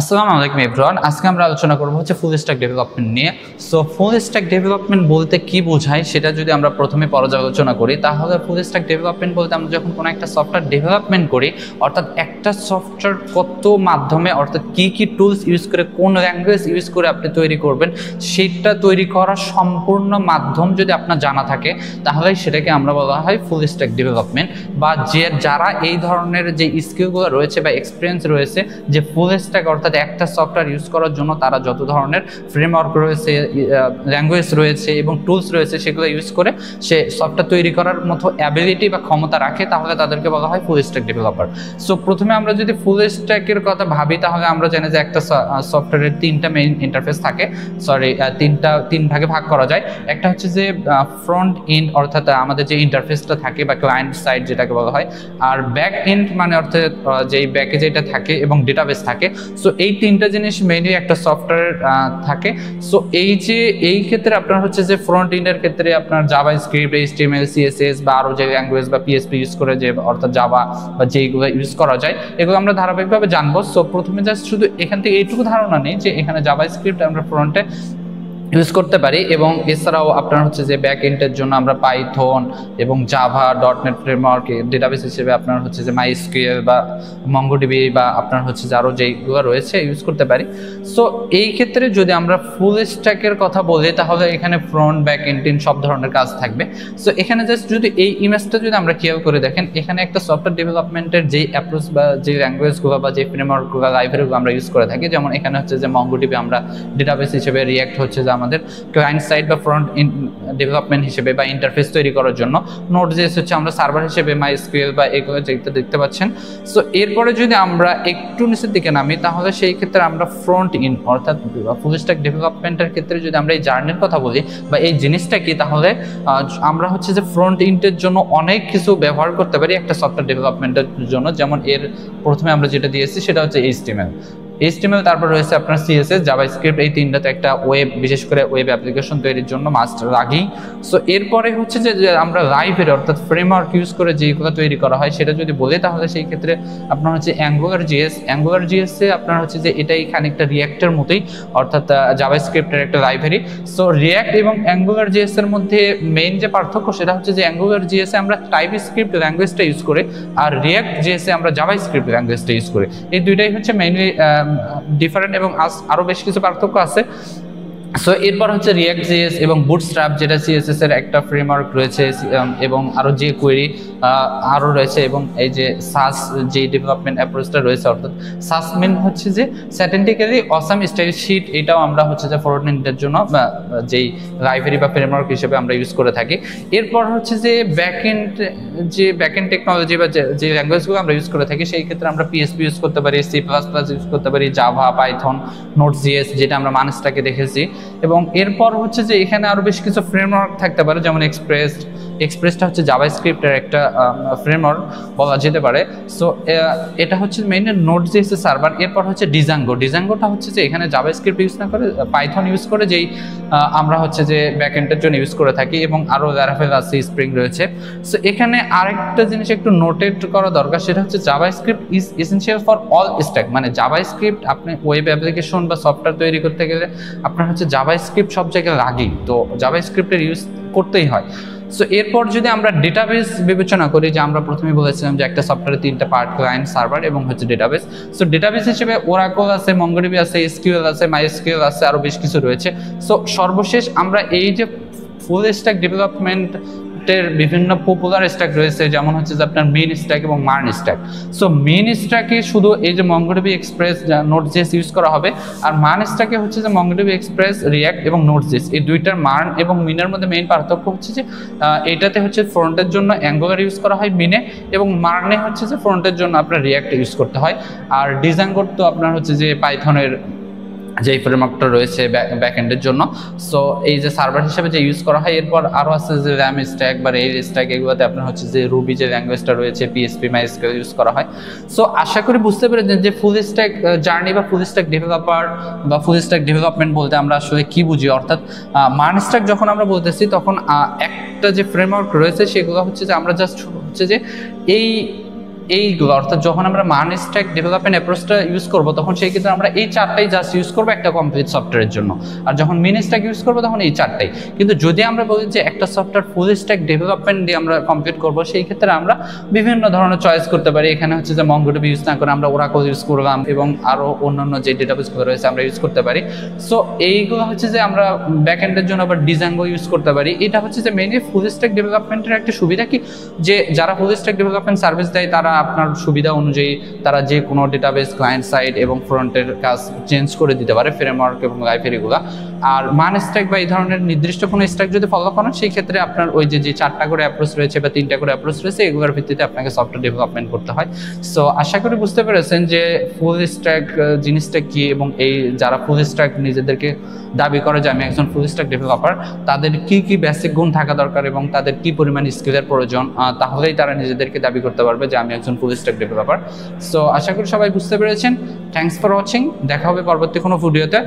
আসসালামু আলাইকুম এভরিওয়ান। আজকে আমরা আলোচনা করব হচ্ছে ফুল স্ট্যাক ডেভেলপমেন্ট নিয়ে। সো ফুল স্ট্যাক ডেভেলপমেন্ট বলতে কি বোঝায় সেটা যদি আমরা প্রথমে পর্যালোচনা করি, তাহলে ফুল স্ট্যাক ডেভেলপমেন্ট বলতে আমরা যখন কোনো একটা সফটওয়্যার ডেভেলপমেন্ট করি, অর্থাৎ একটা সফটওয়্যার কত মাধ্যমে অর্থাৎ কি টুলস ইউজ করে, কোন ল্যাঙ্গুয়েজ ইউজ করে আপনি তৈরি করবেন, সেটা তৈরি করার সম্পূর্ণ মাধ্যম যদি আপনার জানা থাকে, তাহলে সেটাকে আমরা বলা হয় ফুল স্ট্যাক ডেভেলপমেন্ট। বা যারা এই ধরনের যে স্কিলগুলো রয়েছে বা এক্সপিরিয়েন্স রয়েছে, যে ফুল স্ট্যাক অর্থাৎ একটা সফটওয়্যার ইউজ করার জন্য তারা যত ধরনের ফ্রেমওয়ার্ক রয়েছে, ল্যাঙ্গুয়েজ রয়েছে এবং টুলস রয়েছে, সেগুলো ইউজ করে সে সফটওয়্যার তৈরি করার মতো অ্যাবিলিটি বা ক্ষমতা রাখে, তাহলে তাদেরকে বলা হয় ফুল স্ট্যাক ডেভেলপার। সো প্রথমে আমরা যদি ফুল স্ট্যাকের কথা ভাবি, তাহলে আমরা জানি যে একটা সফটওয়্যারের তিনটা মেইন ইন্টারফেস থাকে, তিন ভাগে ভাগ করা যায়। একটা হচ্ছে যে ফ্রন্ট এন্ড, অর্থাৎ আমাদের যে ইন্টারফেসটা থাকে বা ক্লায়েন্ট সাইড যেটাকে বলা হয়, আর ব্যাক এন্ড মানে অর্থাৎ যেই ব্যাকে যেটা থাকে, এবং ডেটাবেস থাকে। সো এই তিনটা জিনিস মেইনলি একটা সফটওয়্যার থাকে। সো এই ক্ষেত্রে আপনার হচ্ছে যে ফ্রন্ট এন্ডের ক্ষেত্রে আপনার জাভা স্ক্রিপ্ট, এইচটিএমএল, সিএসএস বা আরো যে ল্যাঙ্গুয়েজ বা পিএসপি ইউজ করে, যে অর্থাৎ জাভা বা যেগুলো ইউজ করা যায়, এগুলো আমরা ধারাবাহিকভাবে জানবো। সো প্রথমে জাস্ট শুধু এখান থেকে এইটুকু ধারণা নেই যে এখানে জাভা স্ক্রিপ্ট আমরা ফ্রন্টে ইউজ করতে পারি, এবং এছাড়াও আপনার হচ্ছে যে ব্যাক এন্ডের জন্য আমরা পাইথন এবং জাভা, ডটনেট ফ্রেমওয়ার্ক ডেটাবেস হিসেবে আপনার হচ্ছে যে মাইএসকিউএল বা মঙ্গোডিবি বা আপনার হচ্ছে যে আরও যেগুলো রয়েছে ইউজ করতে পারি। সো এই ক্ষেত্রে যদি আমরা ফুল স্ট্যাকের কথা বলি, তাহলে এখানে ফ্রন্ট, ব্যাক এন্ড সব ধরনের কাজ থাকবে। সো এখানে জাস্ট যদি এই ইমেজটা যদি আমরা খেয়াল করে দেখেন, এখানে একটা সফটওয়্যার ডেভেলপমেন্টের যেই অ্যাপ্রোচ বা যে ল্যাঙ্গুয়েজগুলো বা যে ফ্রেমওয়ার্কগুলো, লাইব্রেরিগুলো আমরা ইউজ করে থাকি, যেমন এখানে হচ্ছে যে মঙ্গোডিবি আমরা ডেটাবেস হিসেবে, রিয়াক্ট হচ্ছে যে আমাদের ক্লায়েন্ট সাইড বা ফ্রন্ট ডেভেলপমেন্ট হিসেবে বা ইন্টারফেস তৈরি করার জন্য, নোড.জেএস হচ্ছে আমরা সার্ভার হিসেবে, মাইএসকিউএল বা এগুলো যেটা দেখতে পাচ্ছেন। সো এরপরে যদি আমরা একটু নিচের দিকে নামি, তাহলে সেই ক্ষেত্রে আমরা ফ্রন্ট ইন অর্থাৎ ফুল স্ট্যাক ডেভেলপমেন্টের ক্ষেত্রে যদি আমরা এই জার্নির কথা বলি বা এই জিনিসটা কি, তাহলে আমরা হচ্ছে যে ফ্রন্ট ইন্ডের জন্য অনেক কিছু ব্যবহার করতে পারি একটা সফটওয়্যার ডেভেলপমেন্টের জন্য। যেমন এর প্রথমে আমরা যেটা দিয়েছি সেটা হচ্ছে এইচটিএমএল, তারপর রয়েছে আপনার সিএসএস, জাভাস্ক্রিপ্ট। এই তিনটাতে একটা ওয়েব, বিশেষ করে ওয়েব অ্যাপ্লিকেশন তৈরির জন্য মাস্ট লাগি। সো এরপরে হচ্ছে যে আমরা লাইব্রেরি অর্থাৎ ফ্রেমওয়ার্ক ইউজ করে যেগুলো তৈরি করা হয় সেটা যদি বলি, তাহলে সেই ক্ষেত্রে আপনার হচ্ছে অ্যাঙ্গুলার.জেএস আপনার হচ্ছে যে এটাই খানিকটা রিয়াক্টের মতোই, অর্থাৎ জাভাস্ক্রিপ্টের একটা লাইব্রেরি। সো রিয়াক্ট এবং অ্যাঙ্গুলার.জেএস এর মধ্যে মেইন যে পার্থক্য সেটা হচ্ছে যে অ্যাঙ্গুলার.জেএস আমরা টাইপস্ক্রিপ্ট ল্যাঙ্গুয়েজটা ইউজ করে, আর রিয়াক্ট.জেএস আমরা জাভাস্ক্রিপ্ট ল্যাঙ্গুয়েজটা ইউজ করে। এই দুইটাই হচ্ছে মেইনলি ডিফারেন্ট, এবং আরো বেশ কিছু পার্থক্য আছে। সো এরপর হচ্ছে রিয়াক্ট.জেএস এবং বুটস্ট্র্যাপ, যেটা সিএসএস এর একটা ফ্রেমওয়ার্ক রয়েছে, এবং আরো যে কোয়েরি আরো রয়েছে, এবং এই যে সাস যে ডেভেলপমেন্ট অ্যাপ্রোচটা রয়েছে, অর্থাৎ সাস মিন হচ্ছে যে স্যাটেন্টিক্যালি অসাম স্টাইল শিট, এটাও আমরা হচ্ছে যে ফরওয়ার্ড এন্ডের জন্য যেই লাইব্রেরি বা ফ্রেমওয়ার্ক হিসেবে আমরা ইউজ করে থাকি। এরপর হচ্ছে যে ব্যাকএন্ড টেকনোলজি বা যে ল্যাঙ্গুয়েজগুলো আমরা ইউজ করে থাকি, সেই ক্ষেত্রে আমরা পিএসপি ইউজ করতে পারি, সি প্লাস প্লাস ইউজ করতে পারি, জাভা, পাইথন, নোড.জেএস যেটা আমরা মানুষটাকে দেখেছি। এবং এরপর হচ্ছে যে এখানে আরো বেশ কিছু ফ্রেমওয়ার্ক থাকতে পারে, যেমন এক্সপ্রেসটা হচ্ছে জাভাস্ক্রিপ্টের একটা ফ্রেমওয়ার্ক বলা যেতে পারে। সো এটা হচ্ছে মেইন নোড.জেএস সার্ভার। এরপর হচ্ছে ডিজাঙ্গোটা হচ্ছে যে এখানে জাভাস্ক্রিপ্ট ইউজ না করে পাইথন ইউজ করে, যেই আমরা হচ্ছে যে ব্যাকএন্ডের জন্য ইউজ করে থাকি, এবং আরো ল্যারাভেল আছে, স্প্রিং রয়েছে। সো এখানে আরেকটা জিনিস একটু নোটেট করা দরকার, সেটা হচ্ছে JavaScript is essential for all stack. মানে জাভাস্ক্রিপ্ট আপনি ওয়েব অ্যাপ্লিকেশন বা সফটওয়্যার তৈরি করতে গেলে আপনার হচ্ছে জাভাস্ক্রিপ্ট সব জায়গায় লাগেই, তো জাভাস্ক্রিপ্টের ইউজ করতেই হয়। সো এরপর যদি আমরা ডেটাবেস বিবেচনা করি, যে আমরা প্রথমে বলেছিলাম যে একটা সফটওয়্যারের তিনটা পার্ট, ক্লায়েন্ট, সার্ভার এবং হচ্ছে ডেটাবেস। সো ডেটাবেস হিসেবে ওরাকল আছে, মঙ্গোডিবি আছে, এসকিউএল আছে, মাইএসকিউএল আছে, আরো বেশ কিছু রয়েছে। সো সর্বশেষ আমরা এই যে ফুল স্ট্যাক ডেভেলপমেন্টের বিভিন্ন পপুলার স্ট্যাক রয়েছে, যেমন হচ্ছে যে আপনার মেইন স্ট্যাক এবং মার্ন স্ট্যাক। সো মেইন স্ট্যাকে শুধু এই যে মঙ্গোডিবি এক্সপ্রেস, নোড.জেএস ইউজ করা হবে, আর মার্ন স্ট্যাকে হচ্ছে যে মঙ্গোডিবি এক্সপ্রেস, রিয়াক্ট এবং নোড.জেএস। এই দুইটার মার্ন এবং মিনের মধ্যে মেইন পার্থক্য হচ্ছে যে এটাতে হচ্ছে ফ্রন্টের জন্য অ্যাঙ্গুলার ইউজ করা হয় মিনে, এবং মার্নে হচ্ছে যে ফ্রন্টের জন্য আপনার রিয়াক্ট ইউজ করতে হয়। আর ডিজাঙ্গোর তো আপনার হচ্ছে যে পাইথনের যে ফ্রেমওয়ার্কটা রয়েছে ব্যাকএন্ডের জন্য। সো এই যে সার্ভার হিসেবে যে ইউজ করা হয়, এরপর আরও আছে যে র্যাম স্ট্যাক বা রেল স্ট্যাক, এগুলোতে আপনার হচ্ছে যে রুবি যে ল্যাঙ্গুয়েজটা রয়েছে, পিএসপি, মাইএসকিউএল ইউজ করা হয়। সো আশা করি বুঝতে পেরেছেন যে ফুল স্ট্যাক জার্নি বা ফুল স্ট্যাক ডেভেলপার বা ফুল স্ট্যাক ডেভেলপমেন্ট বলতে আমরা আসলে কি বুঝি। অর্থাৎ মার্ন স্ট্যাক যখন আমরা বলতেছি, তখন একটা যে ফ্রেমওয়ার্ক রয়েছে সেগুলো হচ্ছে যে আমরা জাস্ট হচ্ছে যে এই এইগুলো অর্থাৎ যখন আমরা মান স্ট্যাক ডেভেলপমেন্ট অ্যাপ্রোচটা ইউজ করব তখন সেই ক্ষেত্রে আমরা এই চারটাই জাস্ট ইউজ করবো একটা কমপ্লিট সফটওয়্যারের জন্য, আর যখন মিন স্ট্যাক ইউজ করবো তখন এই চারটাই। কিন্তু যদি আমরা বলি যে একটা সফটওয়্যার ফুল স্ট্যাক ডেভেলপমেন্ট দিয়ে আমরা কমপ্লিট করবো, সেই ক্ষেত্রে আমরা বিভিন্ন ধরনের চয়েস করতে পারি। এখানে হচ্ছে যে মঙ্গোডিবি ইউজ না করে আমরা ওরাকল ইউজ করলাম এবং আরও অন্যান্য যে ডেটাবেসগুলো রয়েছে আমরা ইউজ করতে পারি। সো এইগুলো হচ্ছে যে আমরা ব্যাকএন্ডের জন্য আবার ডিজাঙ্গো ইউজ করতে পারি। এটা হচ্ছে যে মেইনলি ফুল স্ট্যাক ডেভেলপমেন্টের একটা সুবিধা কি, যে যারা ফুল স্ট্যাক ডেভেলপমেন্ট সার্ভিস দেয় তারা আপনার সুবিধা অনুযায়ী তারা যে কোনো ডেটাবেস ক্লায়েন্ট সাইড এবং ফ্রন্টের কাজ চেঞ্জ করে দিতে পারে, ফ্রেমওয়ার্ক এবং লাইব্রেরি এগুলো। আর মান স্ট্যাক বা এই ধরনের নির্দিষ্ট কোনো স্ট্যাক যদি ফলো করেন সেই ক্ষেত্রে আপনার ওই যে 4টা করে অ্যাপ্রোচ রয়েছে বা 3টা করে অ্যাপ্রোচ রয়েছে এগুলোর ভিত্তিতে আপনাকে সফটওয়্যার ডেভেলপমেন্ট করতে হয়। সো আশা করি বুঝতে পেরেছেন যে ফুল স্ট্যাক জিনিসটা কি, এবং এই যারা ফুল স্ট্যাক নিজেদেরকে দাবি করে যে আমি একজন ফুল স্ট্যাক ডেভেলপার, তাদের কি কি বেসিক গুণ থাকা দরকার এবং তাদের কি পরিমাণ স্কিলের প্রয়োজন, তাহলেই তারা নিজেদেরকে দাবি করতে পারবে যে আমি একজন ফুল স্ট্যাক ডেভেলপার। সো আশা করি সবাই বুঝতে পেরেছেন। থ্যাংকস ফর ওয়াচিং, দেখা হবে পরবর্তী কোনো ভিডিওতে।